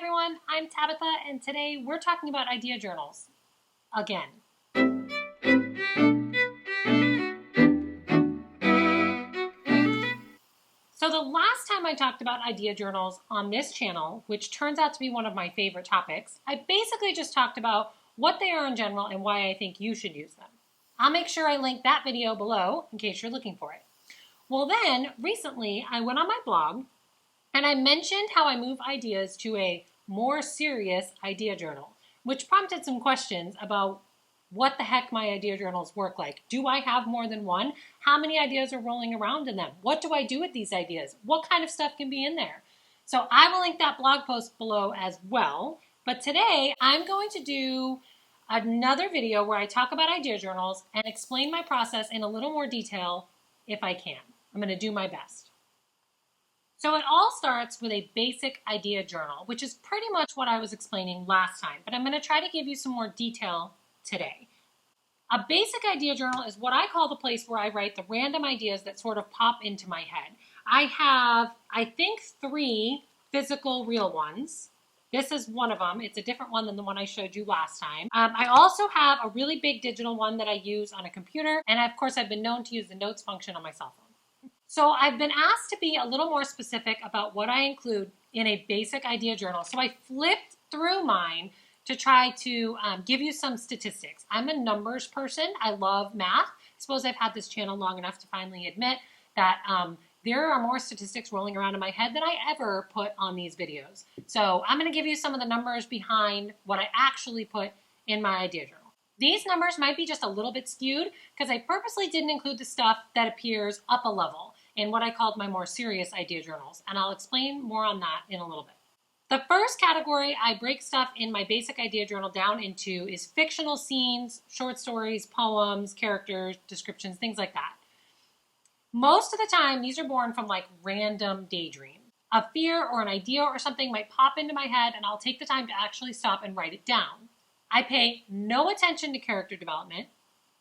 everyone, I'm Tabitha, and today we're talking about idea journals again. So the last time I talked about idea journals on this channel, which turns out to be one of my favorite topics, I basically just talked about what they are in general and why I think you should use them. I'll make sure I link that video below in case you're looking for it. Well then, recently I went on my blog and I mentioned how I move ideas to a more serious idea journal, which prompted some questions about what the heck my idea journals work like. Do I have more than one? How many ideas are rolling around in them? What do I do with these ideas? What kind of stuff can be in there? So I will link that blog post below as well. But today I'm going to do another video where I talk about idea journals and explain my process in a little more detail if I can. I'm going to do my best. So it all starts with a basic idea journal, which is pretty much what I was explaining last time, but I'm going to try to give you some more detail today. A basic idea journal is what I call the place where I write the random ideas that sort of pop into my head. I have, I think, 3 physical real ones. This is one of them. It's a different one than the one I showed you last time. I also have a really big digital one that I use on a computer, and of course I've been known to use the notes function on my cell phone. So I've been asked to be a little more specific about what I include in a basic idea journal. So I flipped through mine to try to give you some statistics. I'm a numbers person. I love math. I suppose I've had this channel long enough to finally admit that there are more statistics rolling around in my head than I ever put on these videos. So I'm going to give you some of the numbers behind what I actually put in my idea journal. These numbers might be just a little bit skewed because I purposely didn't include the stuff that appears up a level in what I called my more serious idea journals, and I'll explain more on that in a little bit. The first category I break stuff in my basic idea journal down into is fictional scenes, short stories, poems, characters, descriptions, things like that. Most of the time, these are born from like random daydream. A fear or an idea or something might pop into my head, and I'll take the time to actually stop and write it down. I pay no attention to character development.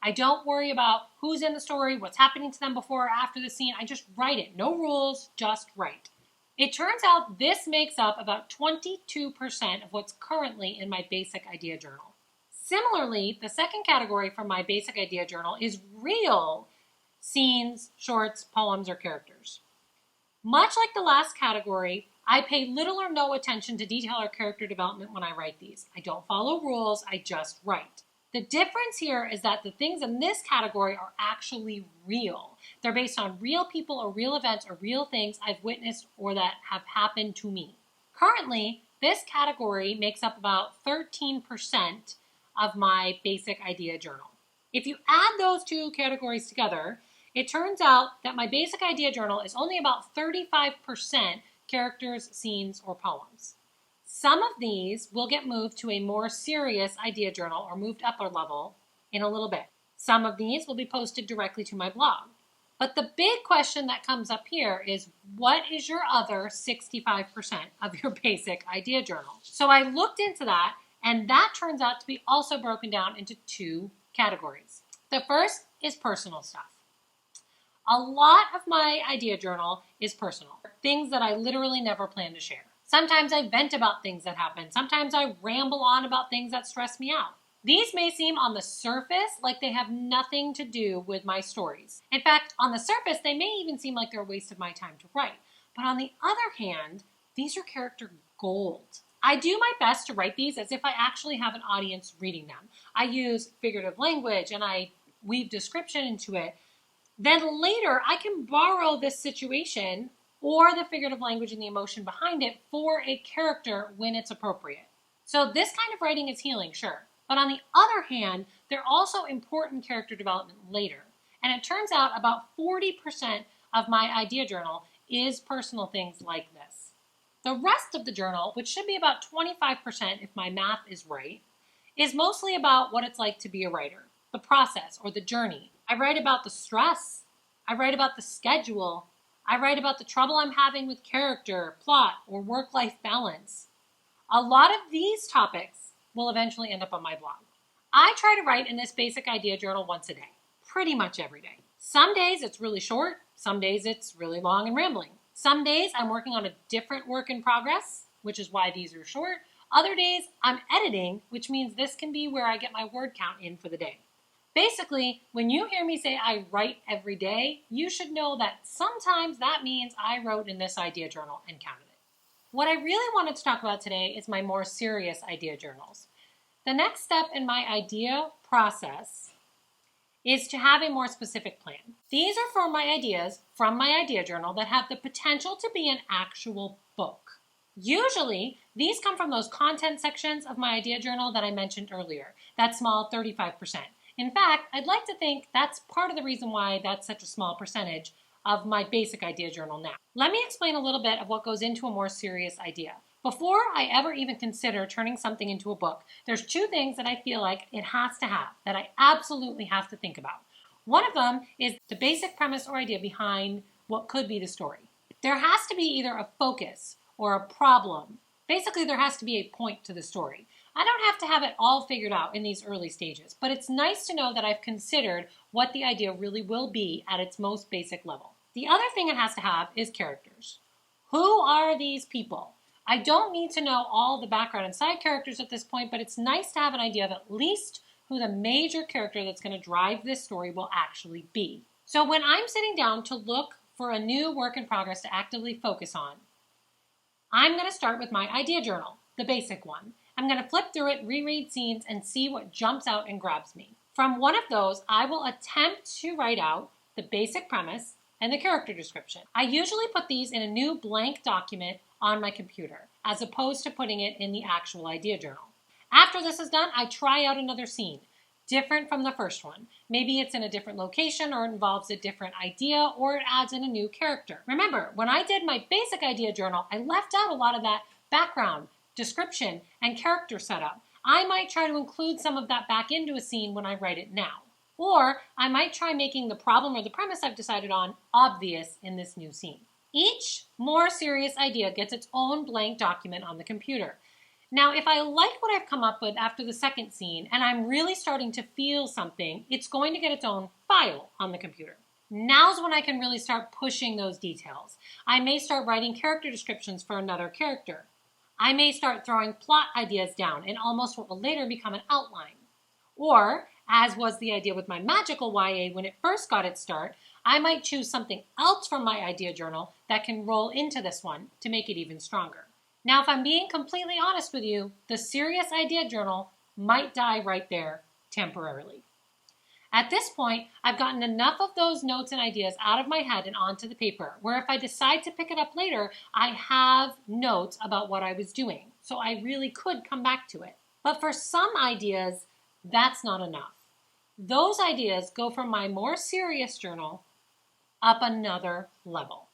I don't worry about who's in the story, what's happening to them before or after the scene. I just write it. No rules, just write. It turns out this makes up about 22% of what's currently in my basic idea journal. Similarly, the second category from my basic idea journal is real scenes, shorts, poems, or characters. Much like the last category, I pay little or no attention to detail or character development when I write these. I don't follow rules, I just write. The difference here is that the things in this category are actually real. They're based on real people or real events or real things I've witnessed or that have happened to me. Currently, this category makes up about 13% of my basic idea journal. If you add those two categories together, it turns out that my basic idea journal is only about 35% characters, scenes, or poems. Some of these will get moved to a more serious idea journal or moved up a level in a little bit. Some of these will be posted directly to my blog. But the big question that comes up here is, what is your other 65% of your basic idea journal? So I looked into that, and that turns out to be also broken down into 2 categories. The first is personal stuff. A lot of my idea journal is personal, things that I literally never plan to share. Sometimes I vent about things that happen. Sometimes I ramble on about things that stress me out. These may seem on the surface like they have nothing to do with my stories. In fact, on the surface, they may even seem like they're a waste of my time to write. But on the other hand, these are character gold. I do my best to write these as if I actually have an audience reading them. I use figurative language and I weave description into it. Then later, I can borrow this situation or the figurative language and the emotion behind it for a character when it's appropriate. So this kind of writing is healing, sure. But on the other hand, there are also important character development later. And it turns out about 40% of my idea journal is personal things like this. The rest of the journal, which should be about 25% if my math is right, is mostly about what it's like to be a writer, the process or the journey. I write about the stress. I write about the schedule. I write about the trouble I'm having with character, plot, or work-life balance. A lot of these topics will eventually end up on my blog. I try to write in this basic idea journal once a day, pretty much every day. Some days it's really short, some days it's really long and rambling. Some days I'm working on a different work in progress. which is why these are short. Other days, I'm editing, which means this can be where I get my word count in for the day. Basically, when you hear me say I write every day, you should know that sometimes that means I wrote in this idea journal and counted it. What I really wanted to talk about today is my more serious idea journals. The next step in my idea process is to have a more specific plan. These are for my ideas from my idea journal that have the potential to be an actual book. Usually, these come from those content sections of my idea journal that I mentioned earlier, that small 35%. In fact, I'd like to think that's part of the reason why that's such a small percentage of my basic idea journal now. Let me explain a little bit of what goes into a more serious idea. Before I ever even consider turning something into a book, there's two things that I feel like it has to have, that I absolutely have to think about. One of them is the basic premise or idea behind what could be the story. There has to be either a focus or a problem. Basically, there has to be a point to the story. I don't have to have it all figured out in these early stages, but it's nice to know that I've considered what the idea really will be at its most basic level. The other thing it has to have is characters. Who are these people? I don't need to know all the background and side characters at this point, but it's nice to have an idea of at least who the major character that's going to drive this story will actually be. So when I'm sitting down to look for a new work in progress to actively focus on, I'm going to start with my idea journal, the basic one. I'm going to flip through it, reread scenes, and see what jumps out and grabs me. From one of those, I will attempt to write out the basic premise and the character description. I usually put these in a new blank document on my computer, as opposed to putting it in the actual idea journal. After this is done, I try out another scene, different from the first one. Maybe it's in a different location, or it involves a different idea, or it adds in a new character. Remember, when I did my basic idea journal, I left out a lot of that background, description, and character setup. I might try to include some of that back into a scene when I write it now. Or I might try making the problem or the premise I've decided on obvious in this new scene. Each more serious idea gets its own blank document on the computer. Now, if I like what I've come up with after the second scene and I'm really starting to feel something, it's going to get its own file on the computer. Now's when I can really start pushing those details. I may start writing character descriptions for another character. I may start throwing plot ideas down in almost what will later become an outline. Or, as was the idea with my magical YA when it first got its start, I might choose something else from my idea journal that can roll into this one to make it even stronger. Now, if I'm being completely honest with you, the serious idea journal might die right there temporarily. At this point, I've gotten enough of those notes and ideas out of my head and onto the paper, where if I decide to pick it up later, I have notes about what I was doing, so I really could come back to it. But for some ideas, that's not enough. Those ideas go from my more serious journal up another level.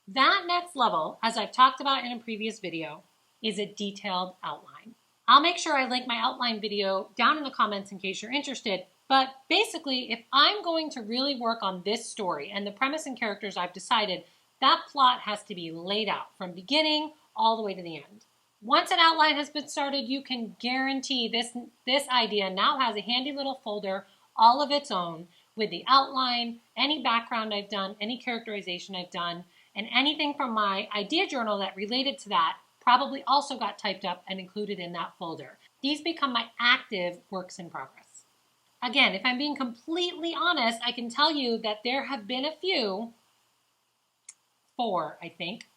That next level, as I've talked about in a previous video, is a detailed outline. I'll make sure I link my outline video down in the comments in case you're interested. But basically, if I'm going to really work on this story and the premise and characters I've decided, that plot has to be laid out from beginning all the way to the end. Once an outline has been started, you can guarantee this idea now has a handy little folder all of its own with the outline, any background I've done, any characterization I've done, and anything from my idea journal that related to that probably also got typed up and included in that folder. These become my active works in progress. Again, if I'm being completely honest, I can tell you that there have been a few, 4, I think,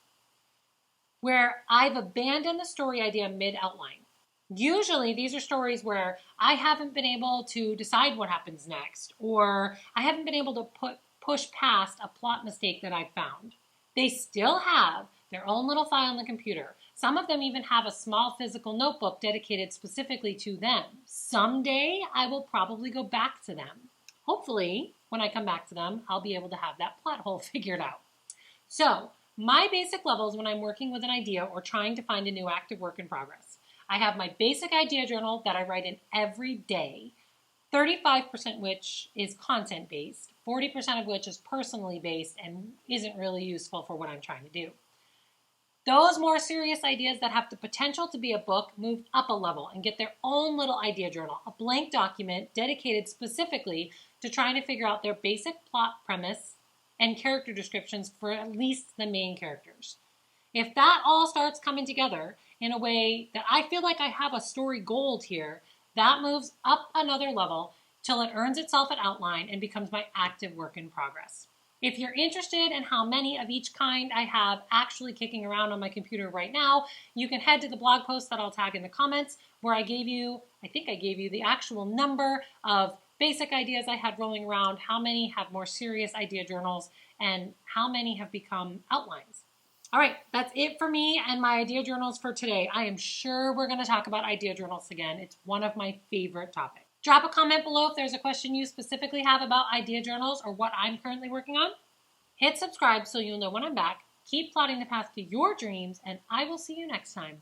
where I've abandoned the story idea mid-outline. Usually, these are stories where I haven't been able to decide what happens next, or I haven't been able to push past a plot mistake that I've found. They still have their own little file on the computer. Some of them even have a small physical notebook dedicated specifically to them. Someday, I will probably go back to them. Hopefully, when I come back to them, I'll be able to have that plot hole figured out. So, my basic levels when I'm working with an idea or trying to find a new active work in progress. I have my basic idea journal that I write in every day, 35% which is content-based, 40% of which is personally based and isn't really useful for what I'm trying to do. Those more serious ideas that have the potential to be a book move up a level and get their own little idea journal, a blank document dedicated specifically to trying to figure out their basic plot premise and character descriptions for at least the main characters. If that all starts coming together in a way that I feel like I have a story gold here, that moves up another level till it earns itself an outline and becomes my active work in progress. If you're interested in how many of each kind I have actually kicking around on my computer right now, you can head to the blog post that I'll tag in the comments where I think I gave you the actual number of basic ideas I had rolling around, how many have more serious idea journals, and how many have become outlines. All right, that's it for me and my idea journals for today. I am sure we're going to talk about idea journals again. It's one of my favorite topics. Drop a comment below if there's a question you specifically have about idea journals or what I'm currently working on. Hit subscribe so you'll know when I'm back. Keep plotting the path to your dreams, and I will see you next time.